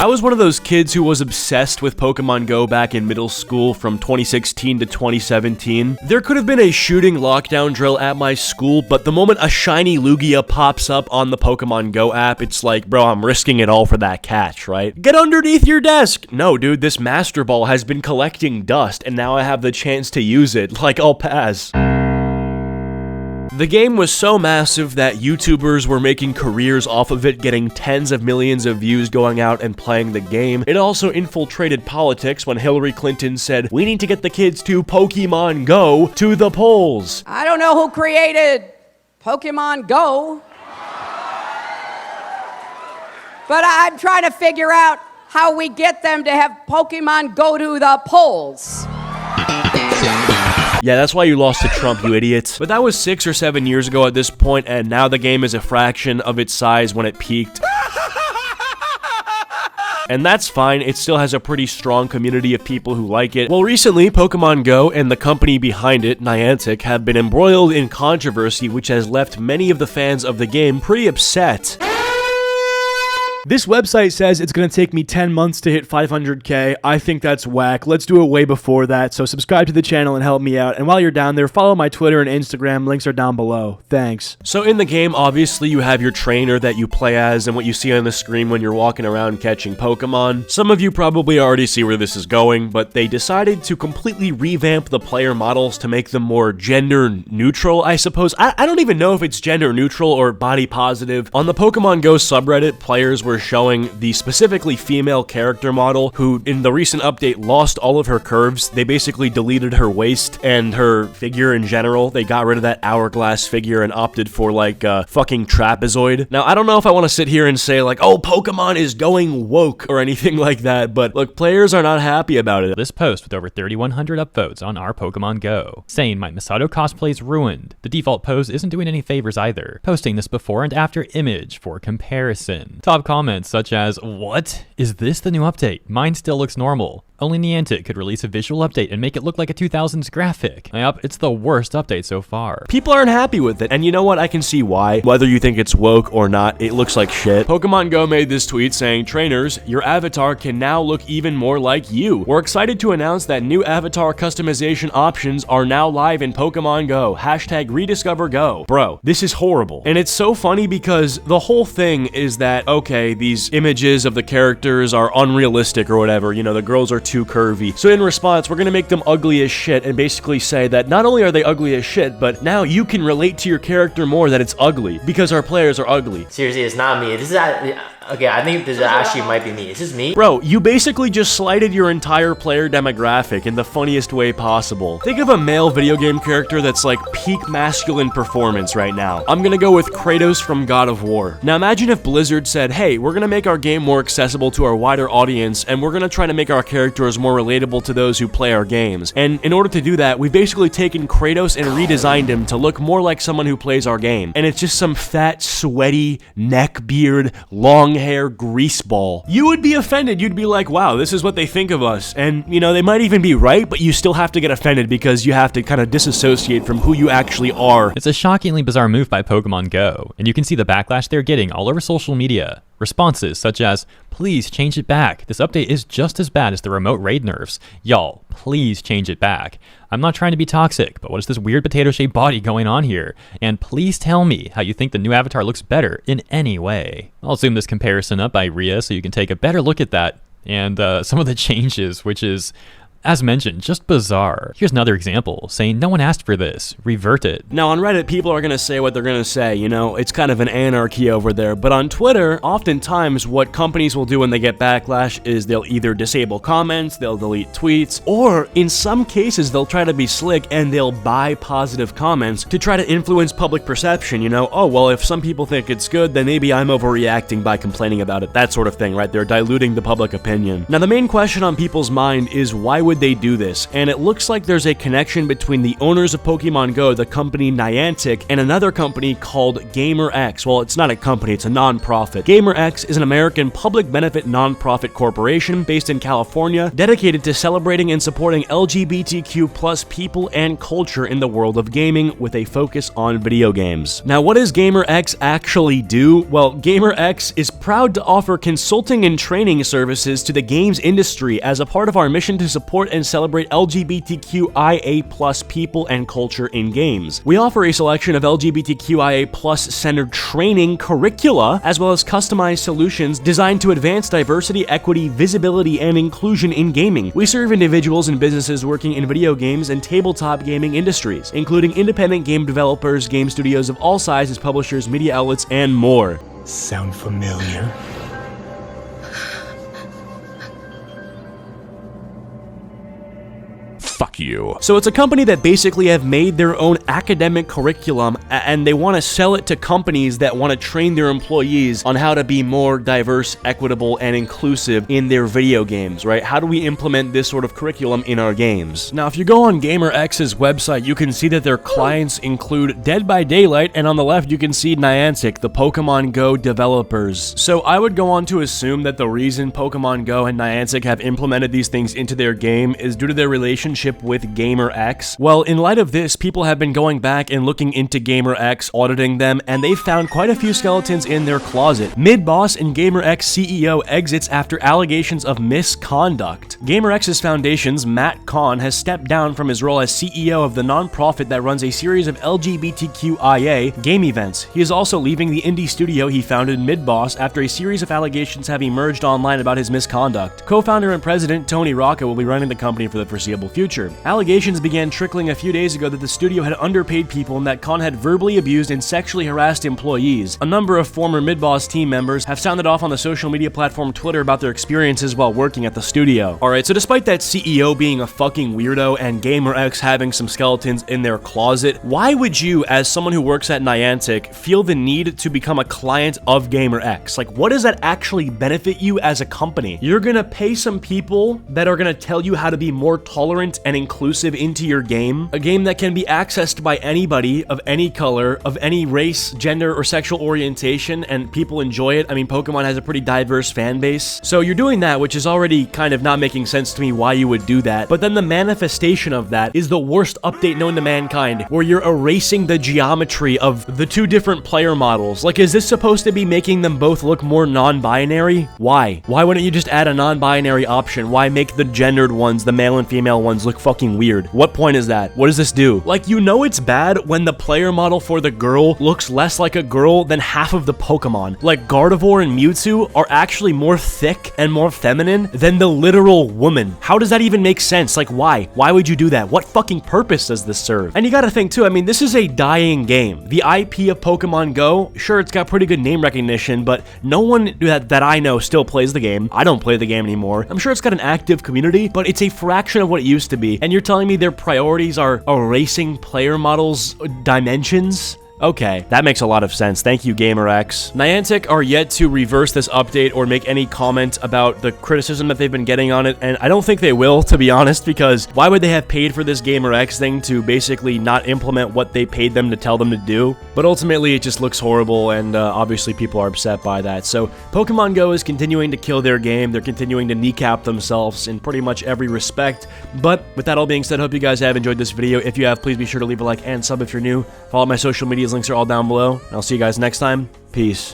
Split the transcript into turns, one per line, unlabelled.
I was one of those kids who was obsessed with Pokemon Go back in middle school from 2016 to 2017. There could have been a shooting lockdown drill at my school, but the moment a shiny Lugia pops up on the Pokemon Go app, it's like, bro, I'm risking it all for that catch, right? Get underneath your desk! No, dude, this Master Ball has been collecting dust, and now I have the chance to use it. Like, I'll pass. The game was so massive that YouTubers were making careers off of it, getting tens of millions of views going out and playing the game. It also infiltrated politics when Hillary Clinton said, we need to get the kids to Pokemon Go to the polls.
I don't know who created Pokemon Go, but I'm trying to figure out how we get them to have Pokemon go to the polls.
Yeah, that's why you lost to Trump, you idiots. But that was 6 or 7 years ago at this point, and now the game is a fraction of its size when it peaked. And that's fine, it still has a pretty strong community of people who like it. Well, recently, Pokemon Go and the company behind it, Niantic, have been embroiled in controversy which has left many of the fans of the game pretty upset. This website says it's gonna take me 10 months to hit 500k. I think that's whack. Let's do it way before that. So subscribe to the channel and help me out. And while you're down there, follow my Twitter and Instagram. Links are down below. Thanks. So in the game, obviously, you have your trainer that you play as and what you see on the screen when you're walking around catching Pokemon. Some of you probably already see where this is going, but they decided to completely revamp the player models to make them more gender neutral, I suppose. I don't even know if it's gender neutral or body positive. On the Pokemon Go subreddit, players were showing the specifically female character model who in the recent update lost all of her curves. They basically deleted her waist and her figure in general. They got rid of that hourglass figure and opted for like a fucking trapezoid. Now, I don't know if I want to sit here and say like, oh, Pokemon is going woke or anything like that, but look, players are not happy about it.
This post with over 3,100 upvotes on our Pokemon Go, saying my Masato cosplay's ruined. The default pose isn't doing any favors either. Posting this before and after image for comparison. Top comments such as, what? Is this the new update? Mine still looks normal. Only Niantic could release a visual update and make it look like a 2000s graphic. Yep, it's the worst update so far.
People aren't happy with it, and you know what? I can see why. Whether you think it's woke or not, it looks like shit. Pokemon Go made this tweet saying, trainers, your avatar can now look even more like you. We're excited to announce that new avatar customization options are now live in Pokemon Go. Hashtag rediscover Go. Bro, this is horrible. And it's so funny because the whole thing is that, okay, these images of the characters are unrealistic or whatever. You know, the girls are too curvy. So in response, we're gonna make them ugly as shit and basically say that not only are they ugly as shit, but now you can relate to your character more that it's ugly because our players are ugly.
Seriously, it's not me. This is okay, I think this actually might be me. Is this me?
Bro, you basically just slighted your entire player demographic in the funniest way possible. Think of a male video game character that's like peak masculine performance right now. I'm gonna go with Kratos from God of War. Now imagine if Blizzard said, hey, we're gonna make our game more accessible to our wider audience, and we're gonna try to make our characters more relatable to those who play our games. And in order to do that, we've basically taken Kratos and redesigned him to look more like someone who plays our game. And it's just some fat, sweaty, neck beard, long hair grease ball. You would be offended. You'd be like, wow, this is what they think of us. And, you know, they might even be right, but you still have to get offended because you have to kind of disassociate from who you actually are.
It's a shockingly bizarre move by Pokemon Go, and you can see the backlash they're getting all over social media. Responses such as, please change it back. This update is just as bad as the remote raid nerfs. Y'all, please change it back. I'm not trying to be toxic, but what is this weird potato-shaped body going on here? And please tell me how you think the new avatar looks better in any way. I'll zoom this comparison up by Rhea so you can take a better look at that and some of the changes, which is, as mentioned, just bizarre. Here's another example, saying no one asked for this, revert it.
Now on Reddit, people are gonna say what they're gonna say, you know, it's kind of an anarchy over there, but on Twitter, oftentimes what companies will do when they get backlash is they'll either disable comments, they'll delete tweets, or in some cases they'll try to be slick and they'll buy positive comments to try to influence public perception, you know, oh well, if some people think it's good, then maybe I'm overreacting by complaining about it, that sort of thing, right? They're diluting the public opinion. Now the main question on people's mind is why would would they do this? And it looks like there's a connection between the owners of Pokemon Go, the company Niantic, and another company called GaymerX. Well, it's not a company, it's a non-profit. GaymerX is an American public benefit non-profit corporation based in California, dedicated to celebrating and supporting LGBTQ plus people and culture in the world of gaming with a focus on video games. Now, what does GaymerX actually do? Well, GaymerX is proud to offer consulting and training services to the games industry as a part of our mission to support and celebrate LGBTQIA+ people and culture in games. We offer a selection of LGBTQIA+ centered training curricula, as well as customized solutions designed to advance diversity, equity, visibility, and inclusion in gaming. We serve individuals and businesses working in video games and tabletop gaming industries, including independent game developers, game studios of all sizes, publishers, media outlets, and more.
Sound familiar?
Fuck you. So it's a company that basically have made their own academic curriculum, and they want to sell it to companies that want to train their employees on how to be more diverse, equitable, and inclusive in their video games, right? How do we implement this sort of curriculum in our games? Now, if you go on GaymerX's website, you can see that their clients include Dead by Daylight, and on the left, you can see Niantic, the Pokemon Go developers. So I would go on to assume that the reason Pokemon Go and Niantic have implemented these things into their game is due to their relationship with GaymerX. Well, in light of this, people have been going back and looking into GaymerX, auditing them, and they found quite a few skeletons in their closet. Mid-boss and GaymerX CEO exits after allegations of misconduct. GaymerX's foundation's Matt Kahn has stepped down from his role as CEO of the nonprofit that runs a series of LGBTQIA game events. He is also leaving the indie studio he founded, Mid-boss, after a series of allegations have emerged online about his misconduct. Co-founder and president Tony Rocca will be running the company for the foreseeable future. Allegations began trickling a few days ago that the studio had underpaid people and that Kahn had verbally abused and sexually harassed employees. A number of former Mid-boss team members have sounded off on the social media platform Twitter about their experiences while working at the studio. Alright, so despite that CEO being a fucking weirdo and GaymerX having some skeletons in their closet, why would you, as someone who works at Niantic, feel the need to become a client of GaymerX? Like, what does that actually benefit you as a company? You're gonna pay some people that are gonna tell you how to be more tolerant and inclusive into your game, a game that can be accessed by anybody of any color, of any race, gender, or sexual orientation, and people enjoy it. I mean, Pokemon has a pretty diverse fan base. So you're doing that, which is already kind of not making sense to me why you would do that. But then the manifestation of that is the worst update known to mankind, where you're erasing the geometry of the two different player models. Like, is this supposed to be making them both look more non-binary? Why? Why wouldn't you just add a non-binary option? Why make the gendered ones, the male and female ones, look fucking weird? What point is that? What does this do? Like, you know it's bad when the player model for the girl looks less like a girl than half of the Pokemon. Like, Gardevoir and Mewtwo are actually more thick and more feminine than the literal woman. How does that even make sense? Like, why? Why would you do that? What fucking purpose does this serve? And you gotta think too, I mean, this is a dying game. The IP of Pokemon Go, sure, it's got pretty good name recognition, but no one that I know still plays the game. I don't play the game anymore. I'm sure it's got an active community, but it's a fraction of what it used to be. And you're telling me their priorities are erasing player models' dimensions? Okay, that makes a lot of sense. Thank you, GaymerX. Niantic are yet to reverse this update or make any comment about the criticism that they've been getting on it, and I don't think they will, to be honest, because why would they have paid for this GaymerX thing to basically not implement what they paid them to tell them to do? But ultimately, it just looks horrible, and obviously people are upset by that. So Pokemon Go is continuing to kill their game. They're continuing to kneecap themselves in pretty much every respect. But with that all being said, I hope you guys have enjoyed this video. If you have, please be sure to leave a like and sub if you're new. Follow my social media. Links are all down below. And I'll see you guys next time. Peace.